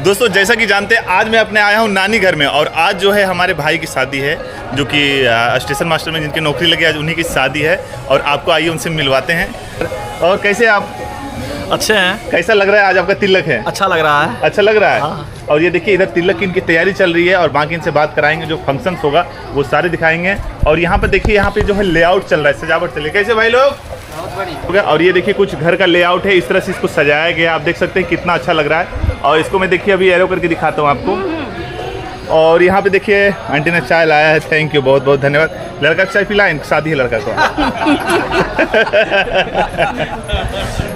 दोस्तों जैसा कि जानते हैं आज मैं अपने आया हूँ नानी घर में और आज जो है हमारे भाई की शादी है जो कि स्टेशन मास्टर में जिनकी नौकरी लगी आज उन्हीं की शादी है और आपको आइए उनसे मिलवाते हैं। और कैसे आप? अच्छे हैं। कैसा लग रहा है आज आपका तिलक है? अच्छा लग रहा है। अच्छा लग रहा है। हाँ। और ये देखिए इधर तिलक की इनकी तैयारी चल रही है और बाकी इनसे बात कराएंगे, जो फंक्शन होगा वो सारे दिखाएंगे। और यहाँ पे देखिए यहाँ पे जो है लेआउट चल रहा है, सजावट चल रही है। कैसे भाई लोग? और ये देखिए कुछ घर का लेआउट है, इस तरह से इसको सजाया गया, आप देख सकते हैं कितना अच्छा लग रहा है। और इसको मैं देखिए अभी एरो करके दिखाता हूँ आपको। और यहाँ पे देखिए आंटी ने चाय लाया है, थैंक यू, बहुत बहुत धन्यवाद। लड़का चाय पिलाएं, शादी है लड़का को।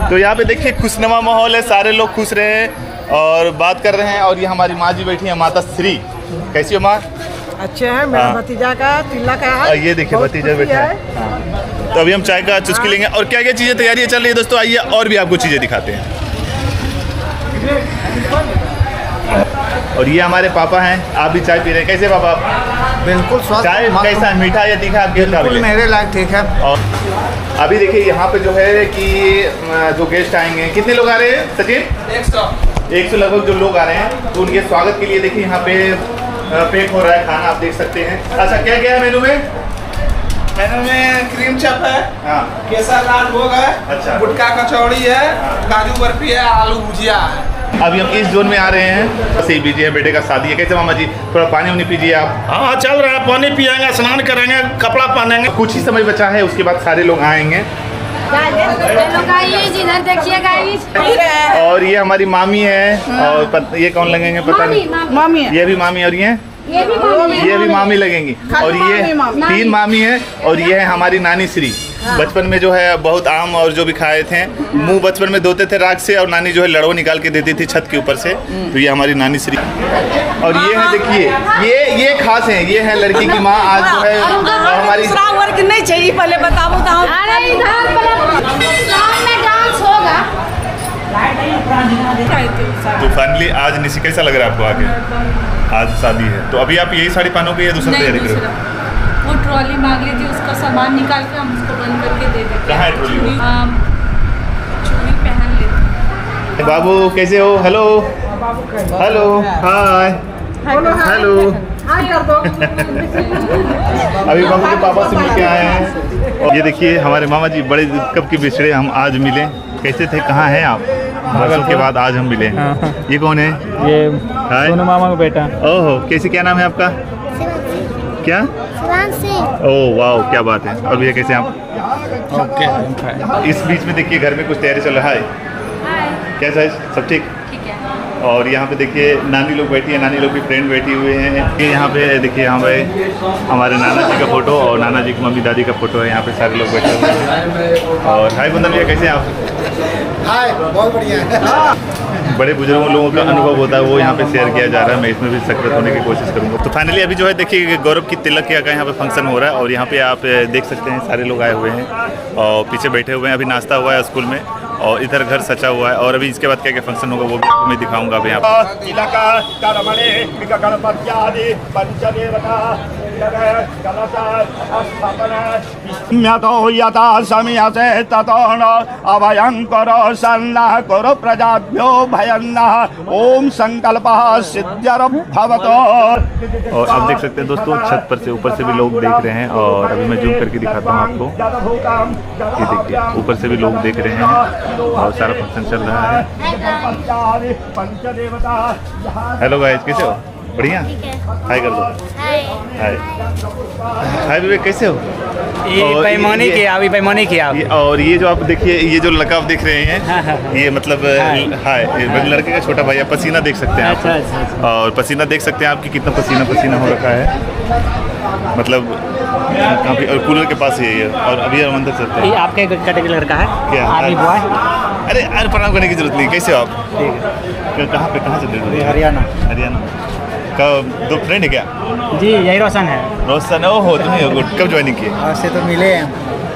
तो यहाँ पे देखिए खुशनुमा माहौल है, सारे लोग खुश रहे हैं और बात कर रहे हैं। और ये हमारी माँ जी बैठी है, माता श्री। कैसी हो माँ? अच्छे हैं। मेरा भतीजा का तिलक है। ये देखिए भतीजा बैठा है। तो अभी हम चाय का चुस्की लेंगे और क्या क्या चीज़ें तैयारियाँ चल रही है दोस्तों, आइए और भी आपको चीज़ें दिखाते हैं। और ये हमारे पापा हैं, आप भी चाय पी रहे हैं। कैसे पापा? बिल्कुल स्वाद। चाय कैसा है, मीठा या तीखा? आपके बिल्कुल मेरे लायक ठीक है। और अभी देखिए यहाँ पे जो है कि जो गेस्ट आएंगे, कितने लोग आ रहे हैं सचिन? 100 लगभग जो लोग आ रहे हैं, तो उनके स्वागत के लिए देखिए यहाँ पे पैक हो रहा है खाना, आप देख सकते हैं। अच्छा क्या क्या है मेनू में? मेनू में क्रीम चप है, हाँ, केसर लाल भोग है, अच्छा, गुटका कचौड़ी है, काजू बर्फी है, आलू भुजिया है। अभी हम इस जोन में आ रहे हैं। सही बीजी है, बेटे का शादी है। कैसे मामा जी? थोड़ा पानी वानी पीजिए आप। हाँ चल रहा है, पानी पिएंगे, स्नान करेंगे, कपड़ा पहनेंगे। कुछ ही समय बचा है, उसके बाद सारे लोग आएंगे। इधर देखिए गाइस। और ये हमारी मामी है। और ये कौन लगेंगे पता नहीं? मामी है। ये भी मामी और ये भी मामी लगेंगी। और ये 3 मामी है। और ये है हमारी नानी श्री। बचपन में जो है बहुत आम और जो भी खाए थे, मुंह बचपन में धोते थे राख से और नानी जो है लड़ो निकाल के देती थी छत के ऊपर से। तो ये हमारी नानी श्री। और ये है देखिए, ये खास है, ये है लड़की की माँ। आज जो है हमारी वर्क नहीं चाहिए, पहले बताओ तो। तो फाइनली आज निशी कैसा लग रहा है आपको आके? आज शादी है तो अभी आप यही साड़ी पहनोगे या दूसरा तैयारी करोगे? वो ट्रॉली मांग ली थी, उसका सामान निकाल के हम उसको बंद करके दे देते। कहाँ है ट्रॉली? चूड़ी पहन लेते। बाबू कैसे हो? Hello hello hi hello. अभी बाबू के पापा से मिल के आए हैं। और ये देखिए हमारे मामा जी बड़े कब के बिछड़े हम आज मिले। कैसे थे, कहाँ हैं आप? बरसों के बाद आज हम मिले। ये कौन है? ये सोनू मामा का बेटा। ओहो, कैसे, क्या नाम है आपका? क्या? ओह वाह, क्या बात है। और भैया कैसे हैं आप? ओके। इस बीच में देखिए घर में कुछ तैयारी चल रहा है। कैसा है, सब ठीक? और यहाँ पे देखिए नानी लोग बैठी है, नानी लोग की फ्रेंड बैठी हुए हैं। ये यहाँ पे देखिए, यहाँ पे हमारे नाना जी का फोटो और नाना जी की मम्मी दादी का फोटो है। यहाँ पे सारे लोग बैठे हुए हैं। और हाय कुंदन भैया, कैसे हैं आप? हाय, बहुत बढ़िया है। बड़े बुजुर्गों लोगों का अनुभव होता है, वो यहाँ पे शेयर किया जा रहा है। मैं इसमें भी सक्रिय होने की कोशिश करूँगा। तो फाइनली अभी जो है देखिए गौरव की तिलक का यहाँ पे फंक्शन हो रहा है और यहाँ पे आप देख सकते हैं सारे लोग आए हुए हैं और पीछे बैठे हुए हैं। अभी नाश्ता हुआ है स्कूल में और इधर घर सचा हुआ है। और अभी इसके बाद क्या क्या फंक्शन होगा वो भी आपको मैं दिखाऊंगा। अभी यहाँ ओम संकल्प सिद्धिर्भवतु। और आप देख सकते हैं दोस्तों छत पर से ऊपर से भी लोग देख रहे हैं। और अभी मैं जूम करके दिखाता हूँ आपको। ये देखिए ऊपर से भी लोग देख रहे हैं और सारा फंक्शन चल रहा है। हेलो गाइस, कैसे हो? बढ़िया, हाय कर दो। हाय हाय विवेक, कैसे हो? ये पैमाने किया, अभी पैमाने किया। और ये जो आप देखिए, ये जो लड़का आप देख रहे हैं, ये मतलब हाय, लड़के का छोटा भाई है। पसीना देख सकते हैं आप। और पसीना देख सकते हैं आपकी कितना पसीना पसीना हो रखा है, मतलब काफी। और कूलर के पास ही है। और अभी हम अंदर चलते हैं। ये आपके कैटेगरी लड़का है क्या? Army boy. अरे प्रणाम करने की जरूरत नहीं। कैसे हो आप? कहाँ से? हरियाणा। का दो फ्रेंड है क्या? जी यही रोशन है। रोशन, ओहो तुम्हें हो। कब ज्वाइनिंग किए? से तो मिले हैं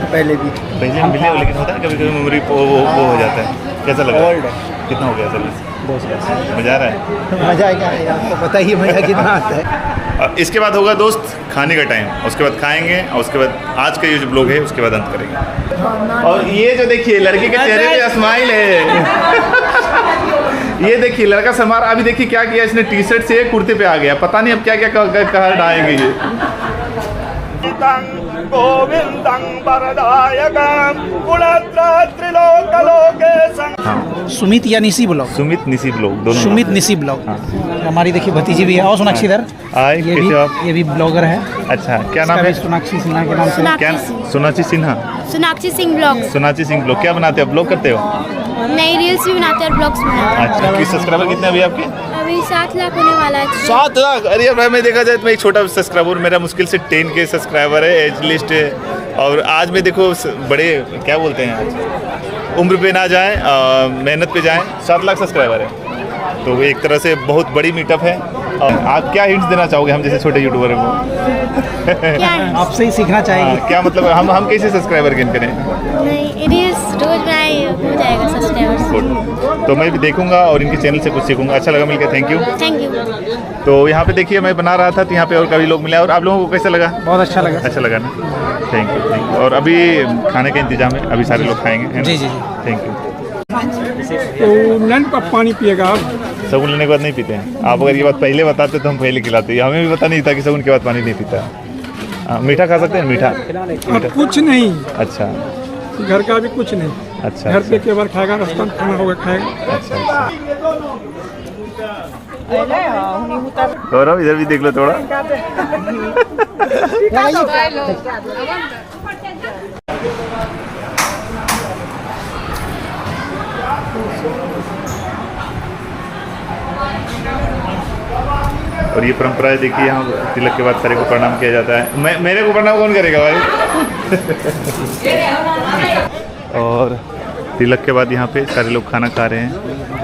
पहले भी। पहले मिले हो, लेकिन होता है कभी कभी मेमोरी वो हो जाता है। कैसा लगा? कितना हो गया सर्विस? 2 साल। मजा आ रहा है? मजा आएगा, आपको पता ही मजा कितना आता है। इसके बाद होगा दोस्त खाने का टाइम, उसके बाद खाएंगे और उसके बाद आज का ये जो ब्लॉग है उसके बाद अंत करेंगे। और ये जो देखिए लड़के के चेहरे पे स्माइल है ये देखिए लड़का समार अभी देखिए क्या किया इसने, टी शर्ट से कुर्ते पे आ गया, पता नहीं अब क्या क्या कहा डालेंगे ये। सुमित या निसी ब्लॉग, सुमित निसी ब्लॉग, दोनों सुमित निसी ब्लॉग। हमारी देखिए भतीजी भी है, और सोनाक्षी इधर, आए कैसे आप? ये भी ब्लॉगर है। अच्छा क्या नाम है? सोनाक्षी सिन्हा के नाम से। क्या? सोनाक्षी सिन्हा। सोनाक्षी सिंह ब्लॉग। सोनाक्षी सिंह ब्लॉग क्या बनाते हो? ब्लॉग करते हो? नई रील्स भी बनाते हैं और ब्लॉग्स बनाते हैं। अच्छा किस सब्सक्राइबर कितने अभी आपके? अभी 7 लाख होने वाला है। 7 लाख? अरे भाई मैं देखा जाए तो मैं एक छोटा सब्सक्राइबर, मेरा मुश्किल से 10 के सब्सक्राइबर है, एज लिस्ट है। और आज मैं देखो बड़े क्या बोलते हैं, उम्र पे ना जाएं, मेहनत पे जाएं, 7 लाख सब्सक्राइबर है तो एक तरह से बहुत बड़ी मीटअप है। और आप क्या हिंट्स देना चाहोगे हम जैसे छोटे यूट्यूबर को? आपसे ही सीखना चाहिए। क्या मतलब हम कैसे सब्सक्राइबर गेन करें? नहीं रील्स रोज बनाए हो जाएगा सब्सक्राइबर्स। तो मैं भी देखूंगा और इनके चैनल से कुछ सीखूंगा। अच्छा लगा मिलकर, थैंक यू। Thank you. तो यहाँ पे देखिए मैं बना रहा था तो यहाँ पे और कभी लोग मिले, और आप लोगों को कैसा लगा? बहुत अच्छा लगा। अच्छा लगा ना, थैंक यू थैंक यू। और अभी खाने का इंतजाम है, अभी सारे लोग खाएंगे, है ना? जी जी जी। Thank you. तो नन का पानी पिएगा आप? साबुन लेने के बाद नहीं पीते हैं आप? अगर ये बात पहले बताते तो हम पहले खिलाते, हमें भी पता नहीं था कि साबुन के बाद पानी नहीं पीता। मीठा खा सकते हैं? मीठा कुछ नहीं, अच्छा घर का भी कुछ नहीं। अच्छा घर पे के बार खाएगा, रास्ता में खाना होगा खाएगा। अच्छा गौरव इधर भी देख लो थोड़ा। और ये परंपरा है देखिए, यहाँ तिलक के बाद सारे को प्रणाम किया जाता है। मेरे को प्रणाम कौन करेगा भाई? और तिलक के बाद यहाँ पे सारे लोग खाना खा रहे हैं।